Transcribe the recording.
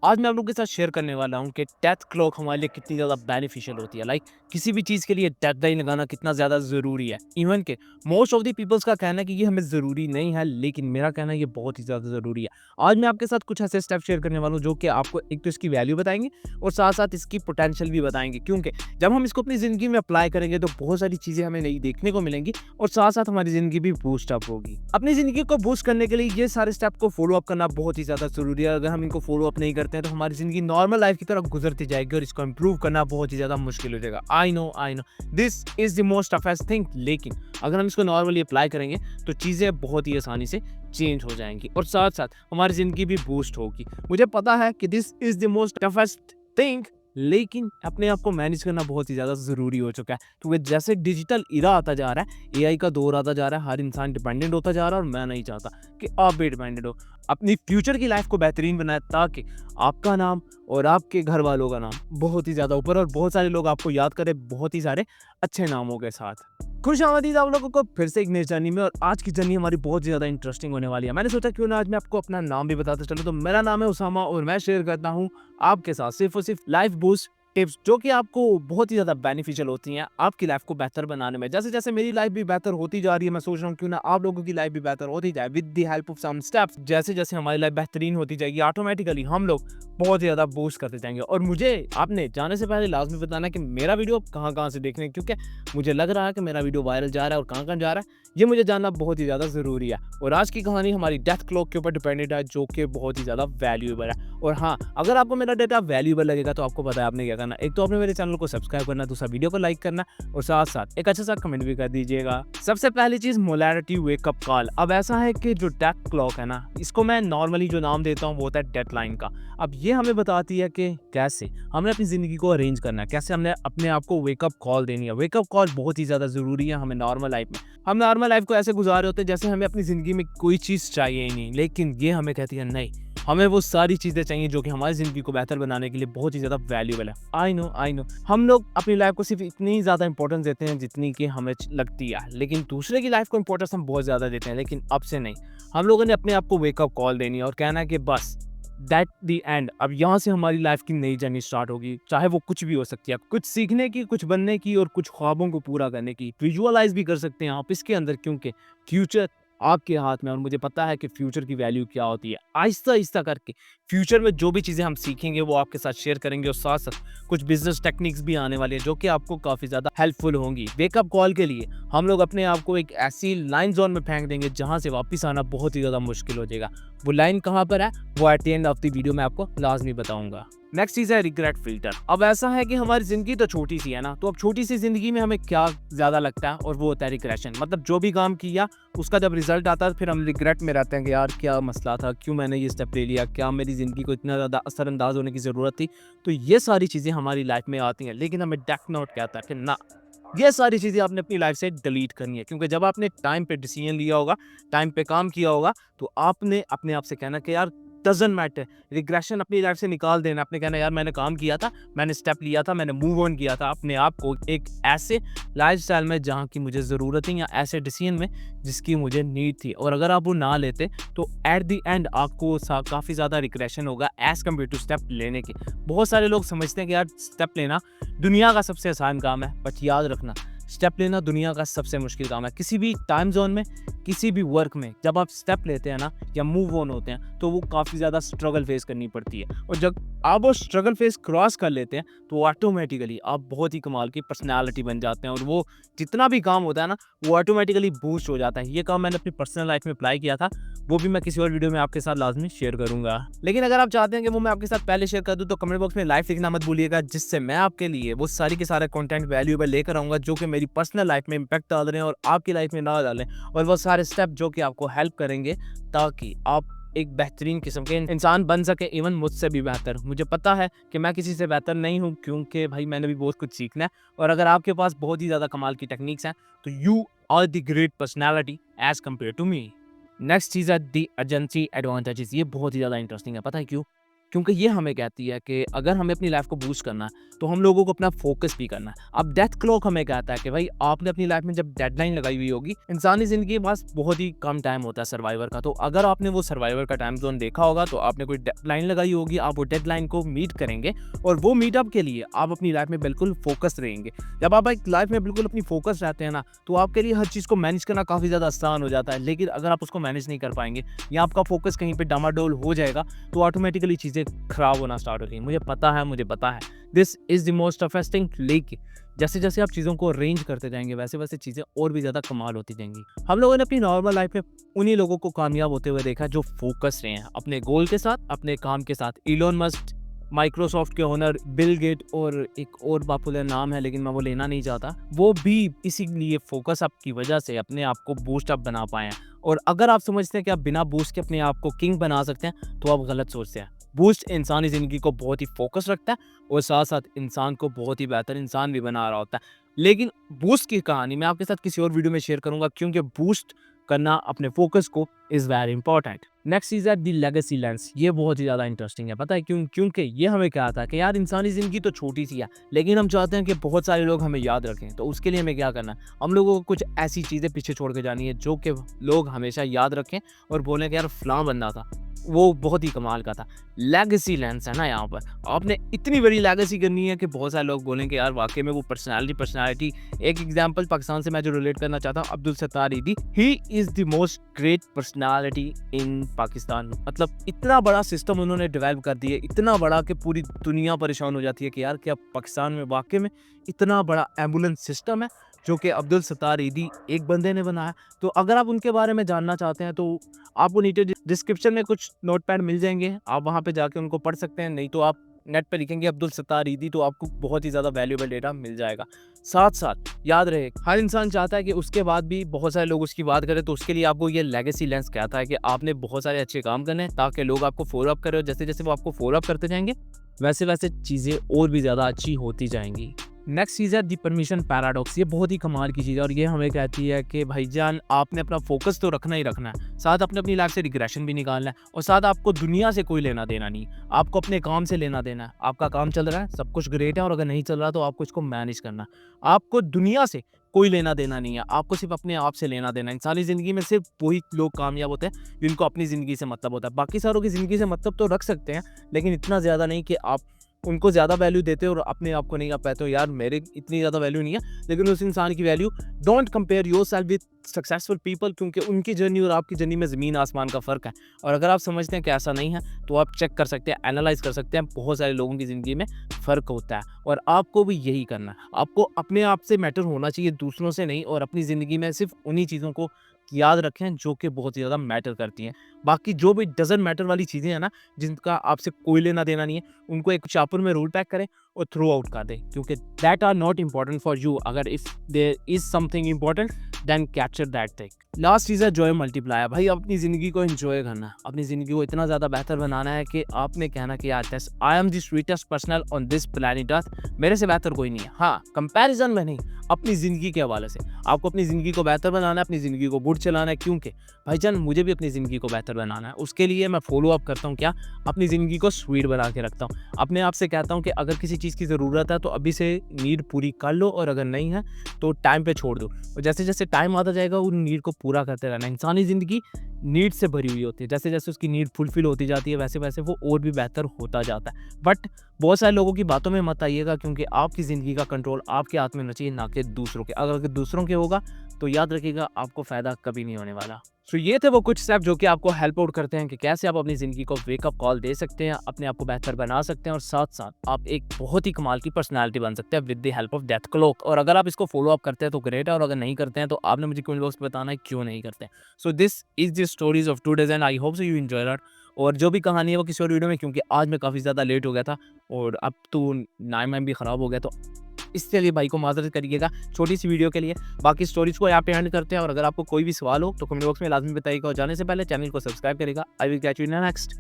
आज मैं आप लोगों के साथ शेयर करने वाला हूँ कि डेथ क्लॉक हमारे लिए कितनी ज़्यादा बेनिफिशियल होती है। किसी भी चीज़ के लिए डेथ लाइन लगाना कितना ज़्यादा ज़रूरी है। इवन के मोस्ट ऑफ द पीपल्स का कहना है कि ये हमें ज़रूरी नहीं है, लेकिन मेरा कहना है ये बहुत ही ज़्यादा ज़रूरी है। आज मैं आपके साथ कुछ ऐसे स्टेप शेयर करने वाला हूँ जो कि आपको एक तो इसकी वैल्यू बताएंगे और साथ साथ इसकी पोटेंशियल भी बताएंगे, क्योंकि जब हम इसको अपनी ज़िंदगी में अप्लाई करेंगे तो बहुत सारी चीज़ें हमें नई देखने को मिलेंगी और साथ साथ हमारी ज़िंदगी भी बूस्ट अप होगी। अपनी ज़िंदगी को बूस्ट करने के लिए ये सारे स्टेप को फॉलो अप करना बहुत ही ज़्यादा ज़रूरी है। अगर हम इनको फॉलो अप नहीं करते हैं तो हमारी ज़िंदगी नॉर्मल लाइफ की तरफ गुजरती जाएगी और इसको इम्प्रूव करना बहुत ही ज़्यादा मुश्किल हो जाएगा। I know this is the most toughest thing, लेकिन अगर हम इसको नॉर्मली अप्लाई करेंगे तो चीज़ें बहुत ही आसानी से चेंज हो जाएंगी और साथ साथ हमारी ज़िंदगी भी बूस्ट होगी। मुझे पता है कि this is the most toughest thing, लेकिन अपने आप को मैनेज करना बहुत ही ज़्यादा ज़रूरी हो चुका है, क्योंकि जैसे डिजिटल इरा आता जा रहा है, एआई का दौर आता जा रहा है, हर इंसान डिपेंडेंट होता जा रहा है और मैं नहीं चाहता कि आप भी डिपेंडेंट हो। अपनी फ्यूचर की लाइफ को बेहतरीन बनाए ताकि आपका नाम और आपके घर वालों का नाम बहुत ही ज़्यादा ऊपर और बहुत सारे लोग आपको याद करें बहुत ही सारे अच्छे नामों के साथ। खुशामदीद आप लोगों को फिर से एक नई जर्नी में, और आज की जर्नी हमारी बहुत ज़्यादा इंटरेस्टिंग होने वाली है। मैंने सोचा क्यों ना आज मैं आपको अपना नाम भी बताता चलूं। तो मेरा नाम है उसामा और मैं शेयर करता हूं आपके साथ सिर्फ और सिर्फ लाइफ बूस्ट टिप्स जो कि आपको बहुत ही ज़्यादा बेनिफिशियल होती हैं आपकी लाइफ को बेहतर बनाने में। जैसे जैसे मेरी लाइफ भी बेहतर होती जा रही है, मैं सोच रहा हूँ क्यों ना आप लोगों की लाइफ भी बेहतर होती जाए with the help of some steps. जैसे जैसे हमारी लाइफ बेहतरीन होती जाएगी, ऑटोमेटिकली हम लोग बहुत ज़्यादा बूस्ट करते जाएंगे। और मुझे आपने जाने से पहले लाजमी बताना कि मेरा वीडियो कहाँ कहाँ से देखने, क्योंकि मुझे लग रहा है कि मेरा वीडियो वायरल जा रहा है और कहाँ कहाँ जा रहा है ये मुझे जानना बहुत ही ज़्यादा ज़रूरी है। और आज की कहानी हमारी डेथ क्लॉक के ऊपर डिपेंडेंट है, जो कि बहुत ही ज़्यादा वैल्यूएबल है। और हाँ, अगर आपको मेरा डेटा वैल्यूएबल लगेगा तो आपको पता है आपने क्या करना। एक तो आपने मेरे चैनल को सब्सक्राइब करना, दूसरा वीडियो को लाइक करना और साथ साथ एक अच्छा सा कमेंट भी कर दीजिएगा। सबसे पहली चीज़, मोलैरिटी वेकअप कॉल। अब ऐसा है कि जो डेथ क्लॉक है ना, इसको मैं नॉर्मली जो नाम देता हूँ वो होता है डेडलाइन का। अब ये हमें बताती है कि कैसे हमने अपनी ज़िंदगी को अरेंज करना है, कैसे हमने अपने आप को वेकअप कॉल देनी है। वेकअप कॉल बहुत ही ज़्यादा ज़रूरी है हमें नॉर्मल लाइफ में। हम नॉर्मल लाइफ को ऐसे गुजार रहे होते हैं जैसे हमें अपनी ज़िंदगी में कोई चीज़ चाहिए ही नहीं, लेकिन ये हमें कहती है नहीं, हमें वो सारी चीज़ें चाहिए जो कि हमारी ज़िंदगी को बेहतर बनाने के लिए बहुत ही ज़्यादा वैल्यूएबल है। आई नो हम लोग अपनी लाइफ को सिर्फ इतनी ज़्यादा इंपॉर्टेंस देते हैं जितनी कि हमें लगती है, लेकिन दूसरे की लाइफ को इंपॉर्टेंस हम बहुत ज़्यादा देते हैं। लेकिन अब से नहीं, हम लोगों ने अपने आप को वेकअप कॉल देनी है और कहना है कि बस दैट द एंड, अब यहाँ से हमारी लाइफ की नई जर्नी स्टार्ट होगी। चाहे वो कुछ भी हो सकती है, कुछ सीखने की, कुछ बनने की और कुछ ख्वाबों को पूरा करने की। विजुअलाइज भी कर सकते हैं आप इसके अंदर, क्योंकि फ्यूचर आपके हाथ में और मुझे पता है कि फ्यूचर की वैल्यू क्या होती है। आहिस्ता आहिस्ता करके फ्यूचर में जो भी चीज़ें हम सीखेंगे वो आपके साथ शेयर करेंगे और साथ साथ कुछ बिजनेस टेक्निक्स भी आने वाली है जो कि आपको काफ़ी ज़्यादा हेल्पफुल होंगी। वेकअप कॉल के लिए हम लोग अपने आप को एक ऐसी लाइन जोन में फेंक देंगे जहाँ से वापस आना बहुत ही ज़्यादा मुश्किल हो जाएगा। वो लाइन कहाँ पर है वो at the end of the video मैं आपको लाजमी बताऊंगा। नेक्स्ट चीज़ है रिग्रेट फिल्टर। अब ऐसा है कि हमारी ज़िंदगी तो छोटी सी है ना, तो अब छोटी सी ज़िंदगी में हमें क्या ज़्यादा लगता है और वो होता है रिग्रेशन। मतलब जो भी काम किया उसका जब रिजल्ट आता है फिर हम रिग्रेट में रहते हैं कि यार क्या मसला था, क्यों मैंने ये स्टेप ले लिया, क्या मेरी ज़िंदगी को इतना ज़्यादा असरअंदाज होने की ज़रूरत थी। तो ये सारी चीज़ें हमारी लाइफ में आती हैं, लेकिन हमें डेथ नोट कहता है कि ना, ये सारी चीज़ें आपने अपनी लाइफ से डिलीट करनी है। क्योंकि जब आपने टाइम पे डिसीजन लिया होगा, टाइम पे काम किया होगा, तो आपने अपने आप से कहना कि यार डज़न्ट मैटर, रिग्रेशन अपनी लाइफ से निकाल देना। आपने कहना यार मैंने काम किया था, मैंने स्टेप लिया था, मैंने मूव ऑन किया था अपने आप को एक ऐसे लाइफस्टाइल में जहाँ की मुझे ज़रूरत थी या ऐसे डिसीजन में जिसकी मुझे नीड थी। और अगर आप वो ना लेते तो एट द एंड आपको काफ़ी ज़्यादा रिग्रेशन होगा एज़ कम्पेयर टू स्टेप लेने के। बहुत सारे लोग समझते हैं कि यार स्टेप लेना दुनिया का सबसे आसान काम है, बट याद रखना स्टेप लेना दुनिया का सबसे मुश्किल काम है। किसी भी टाइम जोन में, किसी भी वर्क में जब आप स्टेप लेते हैं ना या मूव ऑन होते हैं तो वो काफ़ी ज़्यादा स्ट्रगल फेस करनी पड़ती है। और जब आप वो स्ट्रगल फेस क्रॉस कर लेते हैं तो ऑटोमेटिकली आप बहुत ही कमाल की पर्सनैलिटी बन जाते हैं और वो जितना भी काम होता है ना वो ऑटोमेटिकली बूस्ट हो जाता है। ये काम मैंने अपनी पर्सनल लाइफ में अप्लाई किया था, वो भी मैं किसी और वीडियो में आपके साथ लाजमी शेयर करूंगा। लेकिन अगर आप चाहते हैं कि वो मैं आपके साथ पहले शेयर कर दूं तो कमेंट बॉक्स में लाइव लिखना मत भूलिएगा, जिससे मैं आपके लिए वो सारी के सारे कंटेंट वैल्यूएबल लेकर आऊंगा जो कि मेरी पर्सनल लाइफ में इंपैक्ट डाल रहे हैं और आपकी लाइफ में ना डालें, और वो सारे स्टेप जो कि आपको हेल्प करेंगे ताकि आप एक बेहतरीन किस्म के इंसान बन सके, इवन मुझसे भी बेहतर। मुझे पता है कि मैं किसी से बेहतर नहीं हूँ, क्योंकि भाई मैंने भी बहुत कुछ सीखना है। और अगर आपके पास बहुत ही ज़्यादा कमाल की टेक्निक्स हैं तो you are the great personality as compare to me. Next चीज़ है दी एजेंसी एडवांटेजेस। ये बहुत ही ज़्यादा इंटरेस्टिंग है, पता है क्यों? क्योंकि ये हमें कहती है कि अगर हमें अपनी लाइफ को बूस्ट करना है तो हम लोगों को अपना फोकस भी करना है। अब डेथ क्लॉक हमें कहता है कि भाई आपने अपनी लाइफ में जब डेडलाइन लगाई हुई होगी, इंसानी ज़िंदगी के पास बहुत ही कम टाइम होता है सर्वाइवर का, तो अगर आपने वो सर्वाइवर का टाइम ज़ोन देखा होगा तो आपने कोई डेडलाइन लगाई होगी, आप वो डेडलाइन को मीट करेंगे और वो मीटअप के लिए आप अपनी लाइफ में बिल्कुल फोकस रहेंगे। जब आप एक लाइफ में बिल्कुल अपनी फोकस रहते हैं ना, तो आपके लिए हर चीज़ को मैनेज करना काफ़ी ज़्यादा आसान हो जाता है। लेकिन अगर आप उसको मैनेज नहीं कर पाएंगे या आपका फोकस कहीं पे डामाडोल हो जाएगा तो ऑटोमेटिकली चीज़ें खराब होना स्टार्ट हो रही है। मुझे पता है this is the most toughest thing. लेकिन जैसे जैसे आप चीज़ों को अरेंज करते जाएंगे वैसे वैसे चीज़ें और भी ज़्यादा कमाल होती जाएंगी। हम लोगों ने अपनी नॉर्मल लाइफ में उन्हीं लोगों को कामयाब होते हुए देखा जो फोकस रहे हैं अपने गोल के साथ, अपने काम के साथ। इलोन मस्क, माइक्रोसॉफ्ट के ओनर बिल गेट, और एक और पॉपुलर नाम है लेकिन मैं वो लेना नहीं चाहता, वो भी इसीलिए फोकस अप की वजह से अपने आप को बूस्ट अप बना पाए हैं। और अगर आप समझते हैं कि आप बिना बूस्ट के अपने आप को किंग बना सकते हैं तो आप गलत सोचते हैं। बूस्ट इंसानी ज़िंदगी को बहुत ही फोकस रखता है और साथ साथ इंसान को बहुत ही बेहतर इंसान भी बना रहा होता है। लेकिन बूस्ट की कहानी मैं आपके साथ किसी और वीडियो में शेयर करूंगा, क्योंकि बूस्ट करना अपने फोकस को is very important. Next is the legacy lens. ये बहुत ही ज़्यादा इंटरेस्टिंग है, पता है क्यों? क्योंकि ये हमें क्या आता है कि यार इंसानी ज़िंदगी तो छोटी सी है, लेकिन हम चाहते हैं कि बहुत सारे लोग हमें याद रखें। तो उसके लिए हमें क्या करना है? हम लोगों को कुछ ऐसी चीज़ें पीछे छोड़ के जानी है जो कि लोग हमेशा याद रखें और बोलें कि यार फलां बंदा था, वो बहुत ही कमाल का था। लेगेसी लेंस है ना, यहाँ पर आपने इतनी बड़ी लेगेसी करनी है कि बहुत सारे लोग बोलेंगे यार वाकई में वो पर्सनालिटी। एक एग्जांपल पाकिस्तान से मैं जो रिलेट करना चाहता हूँ, अब्दुल सत्तार ईदी, he is the most great personality इन पाकिस्तान। मतलब इतना बड़ा सिस्टम उन्होंने डेवलप कर दिया, इतना बड़ा कि पूरी दुनिया परेशान हो जाती है कि यार क्या पाकिस्तान में वाकई में इतना बड़ा एम्बुलेंस सिस्टम है जो कि अब्दुल सत्तार ईदी एक बंदे ने बनाया। तो अगर आप उनके बारे में जानना चाहते हैं तो आपको नीचे डिस्क्रिप्शन में कुछ नोटपैड मिल जाएंगे, आप वहाँ पे जाके उनको पढ़ सकते हैं। नहीं तो आप नेट पे लिखेंगे अब्दुल सत्तार ईदी तो आपको बहुत ही ज़्यादा वैल्यूएबल डेटा मिल जाएगा। साथ साथ याद रहे, हर इंसान चाहता है कि उसके बाद भी बहुत सारे लोग उसकी बात करें, तो उसके लिए आपको ये लेगेसी लेंस कहता है कि आपने बहुत सारे अच्छे काम करने हैं ताकि लोग आपको फॉलो अप करें, और जैसे जैसे वो आपको फॉलो अप करते जाएंगे वैसे वैसे चीज़ें और भी ज़्यादा अच्छी होती जाएंगी। नेक्स्ट चीज़ है दी परमिशन पैराडॉक्स। ये बहुत ही कमाल की चीज़ है और ये हमें कहती है कि भाईजान आपने अपना फोकस तो रखना ही रखना है, साथ अपनी लाइफ से रिग्रेशन भी निकालना है, और साथ आपको दुनिया से कोई लेना देना नहीं, आपको अपने काम से लेना देना है। आपका काम चल रहा है, सब कुछ ग्रेट है, और अगर नहीं चल रहा तो आपको इसको मैनेज करना है। आपको दुनिया से कोई लेना देना नहीं है, आपको सिर्फ अपने आप से लेना देना है। इंसानी ज़िंदगी में सिर्फ वही लोग कामयाब होते हैं जिनको अपनी ज़िंदगी से मतलब होता है। बाकी सारों की ज़िंदगी से मतलब तो रख सकते हैं, लेकिन इतना ज़्यादा नहीं कि आप उनको ज़्यादा वैल्यू देते हो और अपने आप को नहीं कर पाते हो। यार मेरे इतनी ज़्यादा वैल्यू नहीं है, लेकिन उस इंसान की value. Don't compare yourself with successful people, क्योंकि उनकी जर्नी और आपकी जर्नी में ज़मीन आसमान का फ़र्क है। और अगर आप समझते हैं कि ऐसा नहीं है तो आप चेक कर सकते हैं, एनालाइज कर सकते हैं। बहुत सारे लोगों की ज़िंदगी में फ़र्क होता है और आपको भी यही करना है। आपको अपने आप से मैटर होना चाहिए, दूसरों से नहीं, और अपनी ज़िंदगी में सिर्फ उन्हीं चीज़ों को याद रखें जो कि बहुत ही ज़्यादा मैटर करती हैं। बाकी जो भी डज़न्ट मैटर वाली चीज़ें हैं ना, जिनका आपसे कोई लेना देना नहीं है, उनको एक चापर में रोल पैक करें और थ्रो आउट कर दें, क्योंकि that are not important for you. अगर if there is something important then capture that thing. Last चीज़ है जॉय मल्टीप्लायर। भाई अपनी ज़िंदगी को एंजॉय करना है, अपनी ज़िंदगी को इतना ज़्यादा बेहतर बनाना है कि आपने कहना कि यार I am the sweetest person on this planet earth, मेरे से बेहतर कोई नहीं है। हाँ, कंपैरिजन में नहीं, अपनी ज़िंदगी के हवाले से आपको अपनी ज़िंदगी को बेहतर बनाना है, अपनी ज़िंदगी को बुढ़ चलाना है। क्योंकि भाईजान मुझे भी अपनी ज़िंदगी को बेहतर बनाना है, उसके लिए मैं फॉलो अप करता हूँ। क्या? अपनी ज़िंदगी को स्वीट बना के रखता हूँ। अपने आप से कहता हूँ कि अगर किसी चीज़ की ज़रूरत है तो अभी से नीड पूरी कर लो, और अगर नहीं है तो टाइम पे छोड़ दो, और जैसे जैसे टाइम आता जाएगा उन नीड को पूरा करते रहना। इंसानी ज़िंदगी नीड से भरी हुई होती है, जैसे जैसे उसकी नीड फुलफिल होती जाती है वैसे वैसे वो और भी बेहतर होता जाता है। बट बहुत सारे लोगों की बातों में मत आइएगा, क्योंकि आपकी ज़िंदगी का कंट्रोल आपके हाथ में होना चाहिए, ना कि दूसरों के। अगर दूसरों के होगा तो याद रखिएगा आपको फ़ायदा कभी नहीं होने वाला। सो ये थे वो कुछ स्टेप जो कि आपको हेल्प आउट करते हैं कि कैसे आप अपनी ज़िंदगी को वेकअप कॉल दे सकते हैं, अपने आप को बेहतर बना सकते हैं, और साथ साथ आप एक बहुत ही कमाल की पर्सनालिटी बन सकते हैं with the help of death clock. और अगर आप इसको फॉलो अप करते हैं तो ग्रेट है, और अगर नहीं करते हैं तो आपने मुझे कमेंट बॉक्स में बताना है क्यों नहीं करते हैं। So this is the stories of today's and I hope so you enjoy that. और जो भी कहानी है वो किसी और वीडियो में, क्योंकि आज मैं काफ़ी ज़्यादा लेट हो गया था और अब तो नाइम भी ख़राब हो गया, तो इसके लिए भाई को माज़रत करिएगा छोटी सी वीडियो के लिए। बाकी स्टोरीज को यहाँ पे एंड करते हैं, और अगर आपको कोई भी सवाल हो तो कमेंट बॉक्स में लाजमी बताइएगा, और जाने से पहले चैनल को सब्सक्राइब करेगा। I will catch you in next.